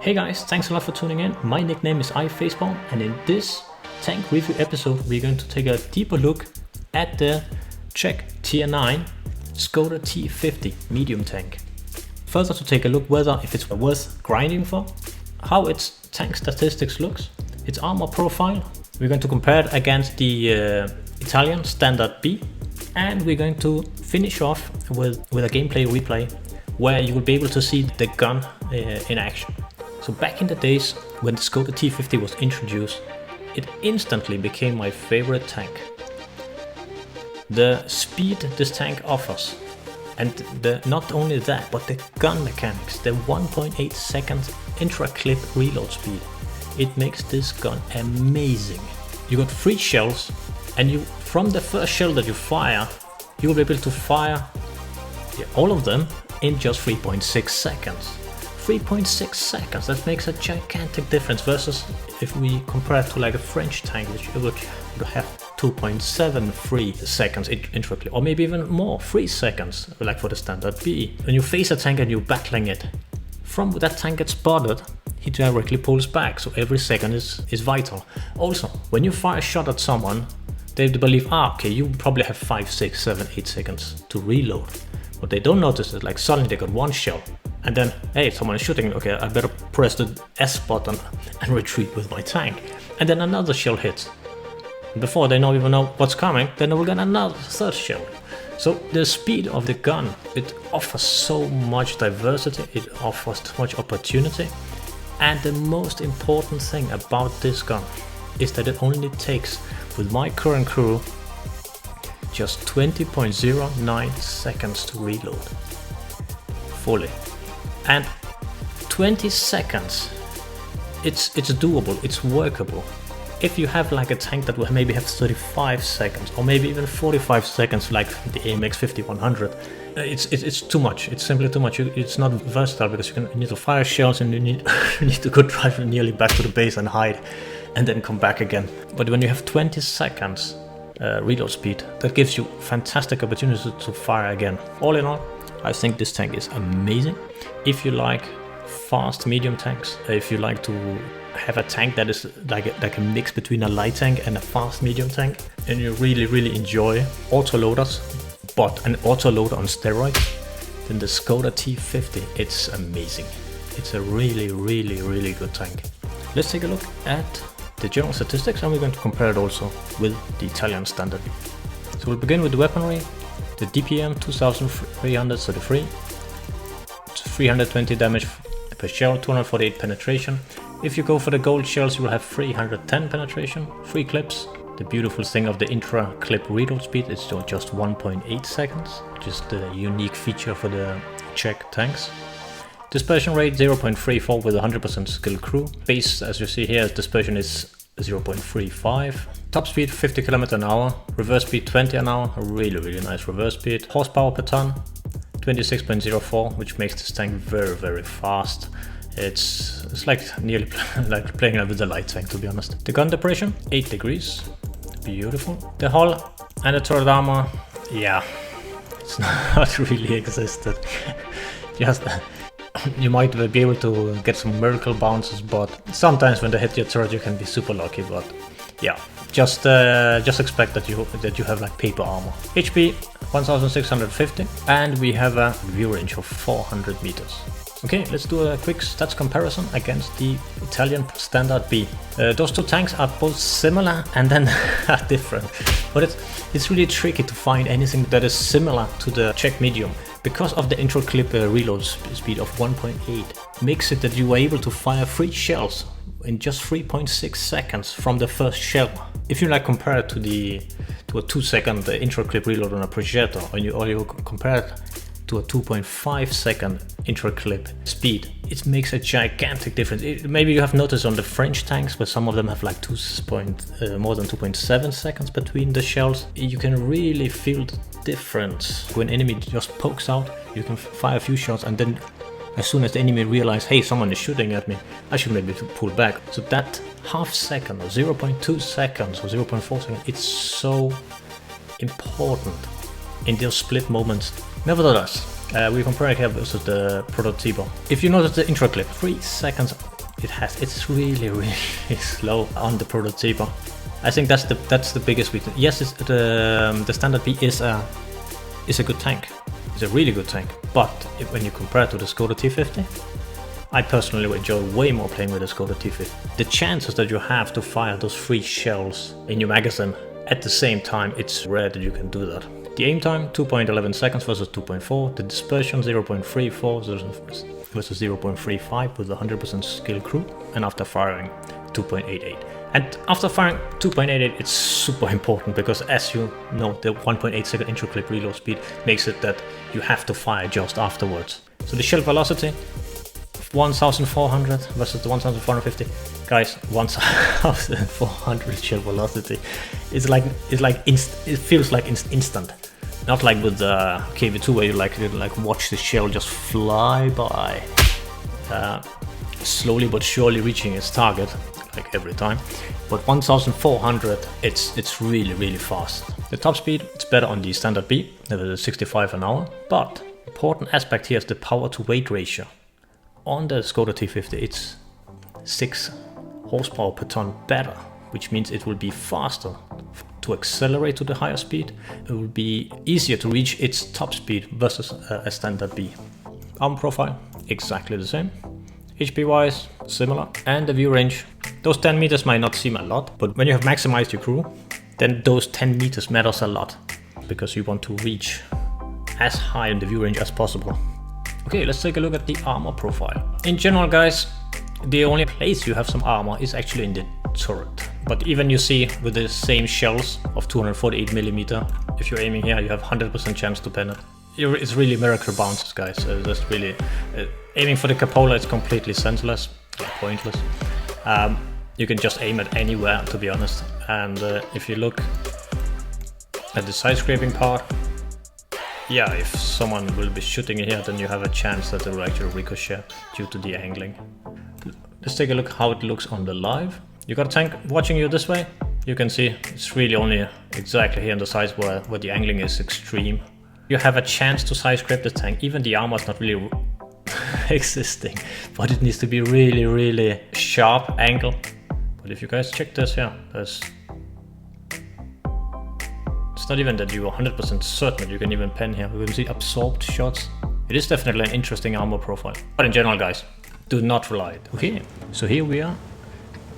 Hey guys, thanks a lot for tuning in. My nickname is iFacePalm, and in this tank review episode we're going to take a deeper look at the Czech Tier 9 Škoda T50 medium tank. Further to take a look whether if it's worth grinding for, how its tank statistics looks, its armor profile. We're going to compare it against the Italian Standard B, and we're going to finish off with a gameplay replay where you will be able to see the gun in action. So back in the days when the Škoda T50 was introduced, it instantly became my favorite tank. The speed this tank offers, and not only that, but the gun mechanics, the 1.8 seconds intra-clip reload speed, it makes this gun amazing. You got 3 shells, and from the first shell that you fire, you will be able to fire all of them in just 3.6 seconds. 3.6 seconds, that makes a gigantic difference versus if we compare it to like a French tank, which would have 2.73 seconds intra-clip, or maybe even more, 3 seconds, like for the Standard B. When you face a tank and you're battling it, from that tank gets spotted, he directly pulls back, so every second is vital. Also, when you fire a shot at someone, they believe, okay, you probably have 5, 6, 7, 8 seconds to reload. What they don't notice is like suddenly they got 1 shell, and then, hey, someone is shooting, okay, I better press the S button and retreat with my tank. And then another shell hits. Before they even know what's coming, then they will get another 3rd shell. So the speed of the gun, it offers so much diversity, it offers so much opportunity. And the most important thing about this gun is that it only takes, with my current crew, just 20.09 seconds to reload fully. And 20 seconds, it's doable, it's workable. If you have like a tank that will maybe have 35 seconds or maybe even 45 seconds like the AMX 5100, it's too much, it's simply too much. It's not versatile because you need to fire shells and you need to go drive nearly back to the base and hide and then come back again. But when you have 20 seconds reload speed, that gives you fantastic opportunity to fire again. All in all, I think this tank is amazing. If you like fast medium tanks, if you like to have a tank that is like a mix between a light tank and a fast medium tank, and you really enjoy autoloaders, but an autoloader on steroids, then the Škoda T50, it's amazing. It's a really good tank. Let's take a look at the general statistics, and we're going to compare it also with the Italian Standard. So we'll begin with the weaponry. The DPM 2333, 320 damage per shell, 248 penetration. If you go for the gold shells, you will have 310 penetration, 3 clips. The beautiful thing of the intra-clip reload speed is just 1.8 seconds, which is the unique feature for the Czech tanks. Dispersion rate 0.34 with 100% skilled crew. Base, as you see here, dispersion is 0.35. Top speed 50 km an hour. Reverse speed 20 an hour. A really nice reverse speed. Horsepower per ton 26.04, which makes this tank very fast. It's like nearly like playing with the light tank, to be honest. The gun depression 8 degrees. Beautiful. The hull and the turret armor, yeah, it's not really existed. Just you might be able to get some miracle bounces, but sometimes when they hit your turret you can be super lucky. But yeah, just expect that you have like paper armor. HP 1650, and we have a view range of 400 meters. Okay, let's do a quick stats comparison against the Italian Standard B. Those two tanks are both similar and then are different, but it's really tricky to find anything that is similar to the Czech medium. Because of the intra-clip reload speed of 1.8, makes it that you are able to fire 3 shells in just 3.6 seconds from the first shell. If you like compare it to a 2-second intra-clip reload on a projector, or you compare it to a 2.5 second intra-clip speed, it makes a gigantic difference. Maybe you have noticed on the French tanks where some of them have like more than 2.7 seconds between the shells. You can really feel the difference. When enemy just pokes out, you can fire a few shots, and then as soon as the enemy realizes, hey, someone is shooting at me, I should maybe pull back. So that half second or 0.2 seconds or 0.4 seconds, it's so important in those split moments. Nevertheless, we compare it here versus the prototype. If you notice the intro clip, 3 seconds it's really slow on the prototyper. I think that's the biggest weakness. Yes, the standard B is a good tank. It's a really good tank, but when you compare it to the Škoda T50, I personally enjoy way more playing with the Škoda T50. The chances that you have to fire those 3 shells in your magazine at the same time, it's rare that you can do that. The aim time 2.11 seconds versus 2.4, the dispersion 0.34 versus 0.35 with 100% skill crew, and after firing 2.88. And after firing 2.88, it's super important because, as you know, the 1.8 second intra-clip reload speed makes it that you have to fire just afterwards. So the shell velocity 1400 versus the 1450. Guys, 1400 shell velocity is it feels like instant. Not like with the KV2 where you like watch the shell just fly by, slowly but surely reaching its target, like every time. But 1400, it's really fast. The top speed, it's better on the standard B, 65 an hour. But important aspect here is the power to weight ratio. On the Škoda T50, it's 6 horsepower per ton better, which means it will be faster to accelerate to the higher speed. It will be easier to reach its top speed versus a standard B. Arm profile, exactly the same. HP wise, similar. And the view range, those 10 meters might not seem a lot, but when you have maximized your crew, then those 10 meters matters a lot, because you want to reach as high in the view range as possible. Okay, let's take a look at the armor profile. In general, guys, the only place you have some armor is actually in the turret. But even you see with the same shells of 248mm, if you're aiming here, you have 100% chance to pen it. It's really miracle bounces, guys. Just really aiming for the cupola is completely senseless, pointless. You can just aim at anywhere, to be honest. And if you look at the side scraping part, yeah, if someone will be shooting here, then you have a chance that it will actually ricochet due to the angling. Let's take a look how it looks on the live. You got a tank watching you this way. You can see it's really only exactly here on the sides where the angling is extreme. You have a chance to side scrape the tank. Even the armor is not really existing, but it needs to be really sharp angle. But if you guys check this here, it's not even that you are 100% certain that you can even pen here. We can see absorbed shots. It is definitely an interesting armor profile. But in general, guys, do not rely it. Okay, so here we are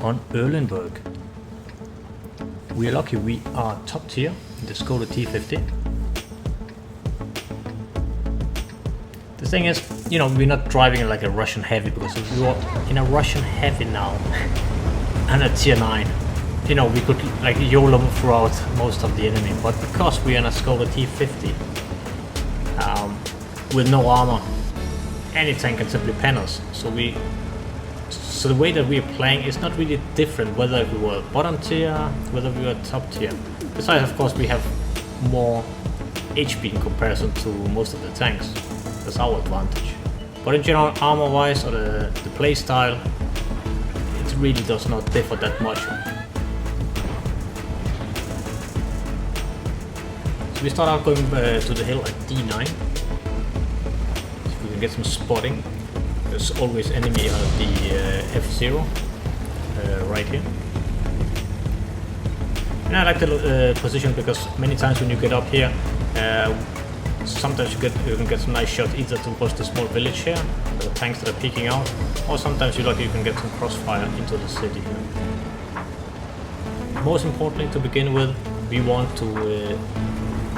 on Erlenberg. We are lucky we are top tier in the Škoda T50. The thing is, you know, we're not driving like a Russian heavy, because if we were in a Russian heavy now and a tier 9, you know, we could like YOLO throughout most of the enemy. But because we're in a Škoda T50 with no armor, any tank can simply pen us. So the way that we are playing is not really different whether we were bottom tier, whether we were top tier. Besides, of course, we have more HP in comparison to most of the tanks. That's our advantage. But in general, armor wise or the play style, it really does not differ that much. So we start out going to the hill at D9. If we can get some spotting. There's always enemy at the F0 right here. And I like the position because many times when you get up here, sometimes you can get some nice shots either towards the small village here, the tanks that are peeking out, or sometimes you're lucky you can get some crossfire into the city here. Most importantly, to begin with, we want to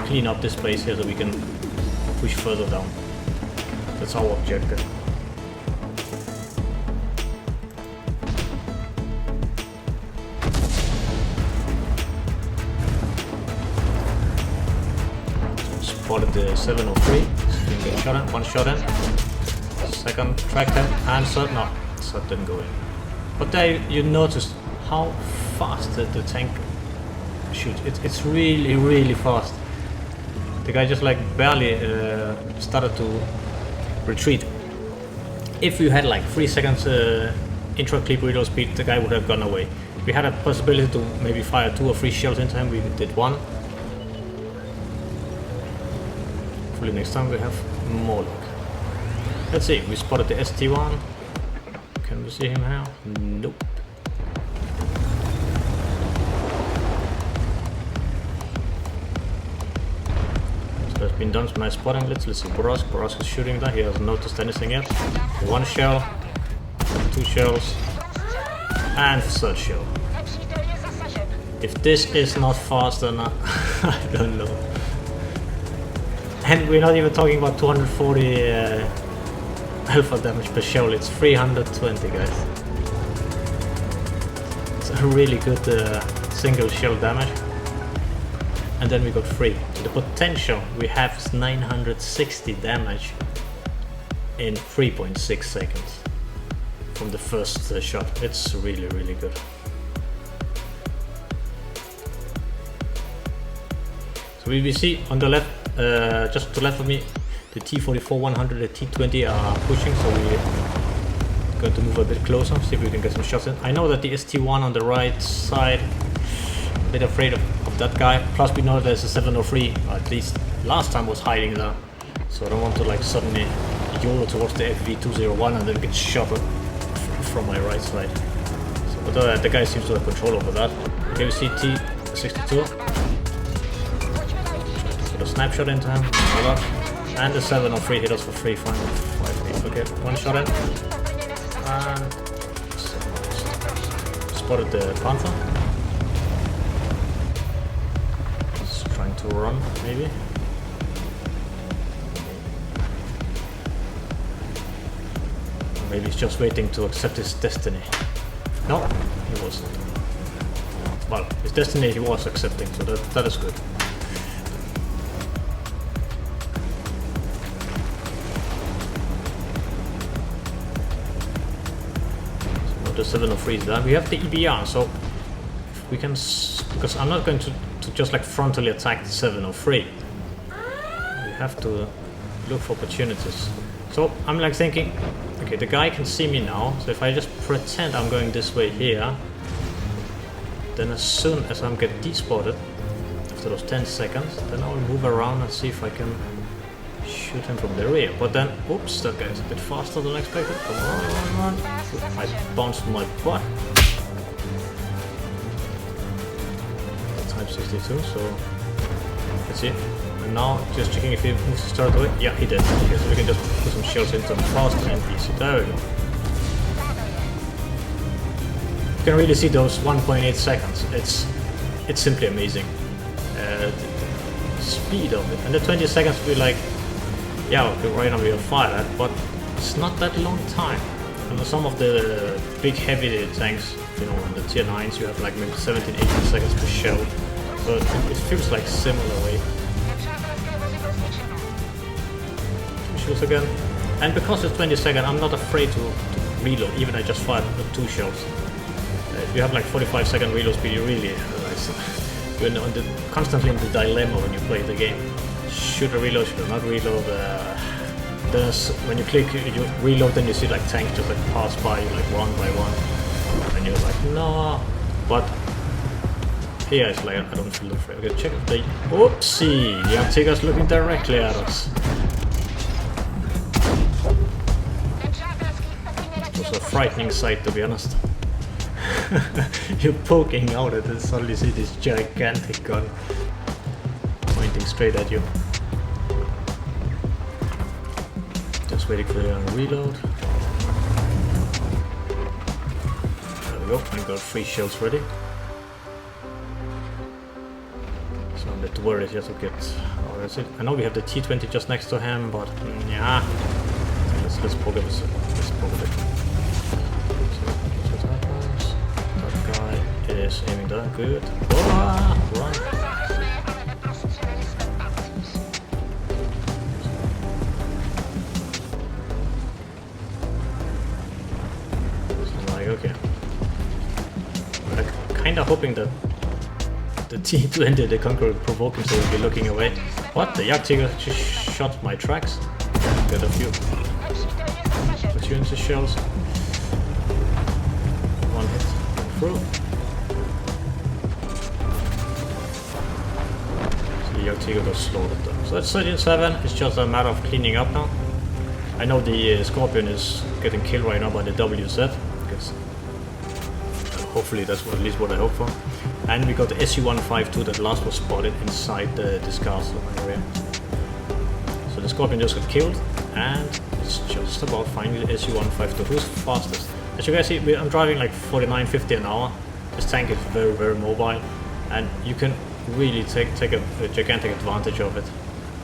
clean up this place here so we can push further down. That's our objective. Spotted the 703, get shot in, one shot in, second tracked him, and third, no, third didn't go in. But there you notice how fast the tank shoots. It's really fast. The guy just like barely started to retreat. If you had like 3 seconds intra-clip reload speed, the guy would have gone away. We had a possibility to maybe fire 2 or 3 shells into him, we did 1. Hopefully next time we have more luck. Let's see, we spotted the ST1. Can you see him now? Nope. So that's been done. Nice spotting. Let's see Boros. Boros is shooting that. He hasn't noticed anything yet. One shell, two shells, and third shell. If this is not fast, then I don't know. And we're not even talking about 240 alpha damage per shell, it's 320, guys. It's a really good single shell damage. And then we got 3. So the potential we have is 960 damage in 3.6 seconds from the first shot. It's really, really good. So we see on the left, just to the left of me, the T44-100, the T20 are pushing, so we're going to move a bit closer, see if we can get some shots in. I know that the ST1 on the right side, a bit afraid of that guy, plus we know there's a 703, or at least last time was hiding there, so I don't want to like suddenly YOLO towards the FV201 and then get shot from my right side. So, but the guy seems to have control over that. Okay, we see T62. Put a snapshot into him, and the 703 hit us for 358. Okay, one shot in. And spotted the Panther. He's trying to run, maybe. Maybe he's just waiting to accept his destiny. No, he wasn't. Well, his destiny he was accepting, so that is good. The 703 is done. We have the EBR, so we can, because I'm not going to just like frontally attack the 703. We have to look for opportunities. So I'm like thinking, okay, the guy can see me now, so if I just pretend I'm going this way here, then as soon as I'm get despotted, after those 10 seconds, then I'll move around and see if I can shoot him from the rear. But then, oops, that guy's a bit faster than expected. Come on. I bounced my butt. Type 62, so let's see. And now, just checking if he moves to start away. Yeah, he did. Okay, so we can just put some shells into him faster and easy. There we go. You can really see those 1.8 seconds. It's simply amazing. The speed of it. And the 20 seconds we like, yeah, okay, right now we are fired at, but it's not that long time. And some of the big heavy tanks, you know, on the tier 9s, you have like maybe 17-18 seconds per shell. So it feels like similar way. Shoots again. And because it's 20 seconds, I'm not afraid to reload, even I just fired 2 shells. If you have like 45-second reload speed, you really you're constantly in the dilemma when you play the game. Should I reload, should I not reload? When you click you reload, then you see like tanks just like pass by you like one by one, and you're like, no. But here it's like I don't feel afraid. Okay, check the oopsie, the Antiga's looking directly at us. It was a frightening sight, to be honest. You're poking out at it and suddenly see this gigantic gun pointing straight at you. Just waiting for the reload. There we go, I got 3 shells ready. So I'm a bit worried here to get... Oh, that's it. I know we have the T20 just next to him, but yeah. Let's poke it. Let's poke it. Is aiming down, good. Oh, run. So like, okay. I'm kinda hoping that the T20, the Conqueror, will provoke him so he'll be looking away. What? The Jagdtiger just shot my tracks? Got a few opportunity shells. One hit, through. Jagdtiger got slaughtered though. So that's 37, it's just a matter of cleaning up now. I know the Scorpion is getting killed right now by the WZ. because hopefully that's at least what I hope for. And we got the SU-152 that last was spotted inside this castle area. So the Scorpion just got killed, and it's just about finding the SU-152. Who's fastest? As you guys see, I'm driving like 49, 50 an hour. This tank is very, very mobile, and you can really take a gigantic advantage of it.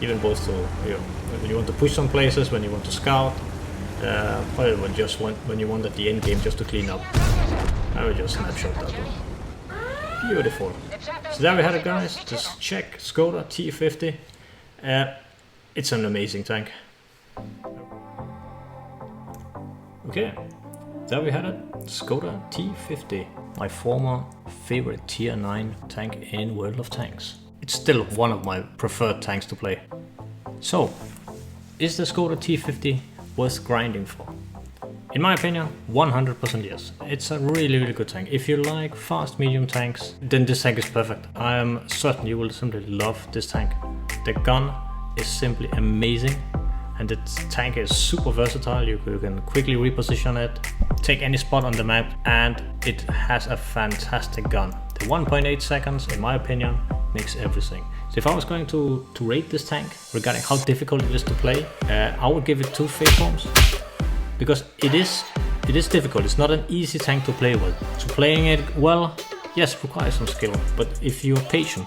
Even both to, when you want to push some places, when you want to scout, or when you want at the end game just to clean up. I will just snapshot that one. Beautiful. So there we had it, guys. This Czech Škoda T50. It's an amazing tank. Okay, there we had it. Škoda T50. My former favorite tier 9 tank in World of Tanks. It's still one of my preferred tanks to play. So, is the Škoda T50 worth grinding for? In my opinion, 100% yes. It's a really, really good tank. If you like fast medium tanks, then this tank is perfect. I am certain you will simply love this tank. The gun is simply amazing, and the tank is super versatile. You can quickly reposition it, take any spot on the map, and it has a fantastic gun. The 1.8 seconds, in my opinion, makes everything. So if I was going to rate this tank regarding how difficult it is to play, I would give it 2 facepalms, because it is difficult. It's not an easy tank to play with. So playing it well, yes, requires some skill, but if you're patient,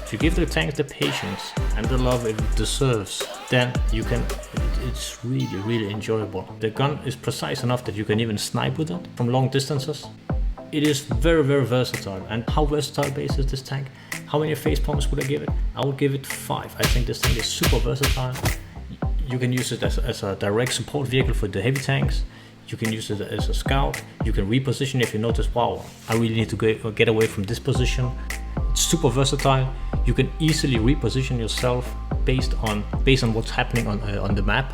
if you give the tank the patience and the love it deserves, then you can. It's really, really enjoyable. The gun is precise enough that you can even snipe with it from long distances. It is very, very versatile. And how versatile base is this tank? How many facepalms would I give it? I would give it 5. I think this tank is super versatile. You can use it as a direct support vehicle for the heavy tanks. You can use it as a scout. You can reposition if you notice, wow, I really need to get away from this position. It's super versatile. You can easily reposition yourself based on what's happening on the map.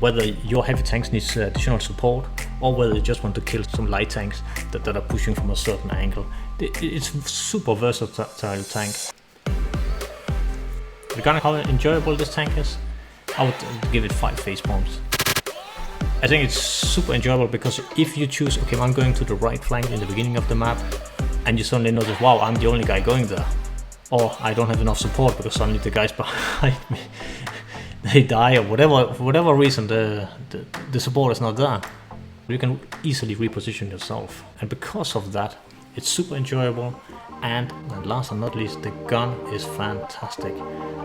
Whether your heavy tanks needs additional support, or whether you just want to kill some light tanks that are pushing from a certain angle. It's a super versatile tank. Regarding how enjoyable this tank is, I would give it 5 facepalms. I think it's super enjoyable because if you choose, okay, I'm going to the right flank in the beginning of the map, and you suddenly notice, wow, I'm the only guy going there, or I don't have enough support because suddenly the guys behind me they die, or whatever reason the support is not there, you can easily reposition yourself. And because of that, it's super enjoyable. And last but not least, the gun is fantastic.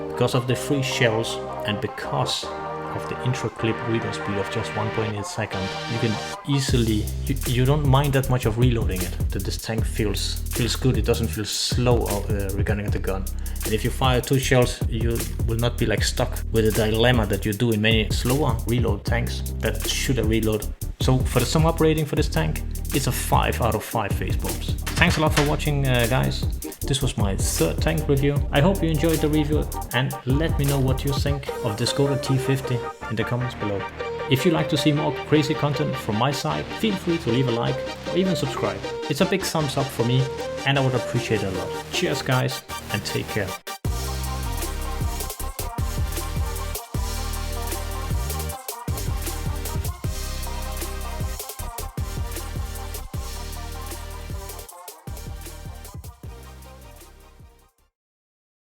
Because of the free shells and because of the intra-clip reload speed of just 1.8 seconds, you can easily, you don't mind that much of reloading it. That this tank feels good. It doesn't feel slow regarding the gun. And if you fire 2 shells, you will not be like stuck with a dilemma that you do in many slower reload tanks that should have reload. So for the sum up rating for this tank, it's a 5 out of 5 facepalms. Thanks a lot for watching, guys. This was my 3rd tank review. I hope you enjoyed the review, and let me know what you think of the Škoda T50 in the comments below. If you like to see more crazy content from my side, feel free to leave a like or even subscribe. It's a big thumbs up for me, and I would appreciate it a lot. Cheers, guys, and take care.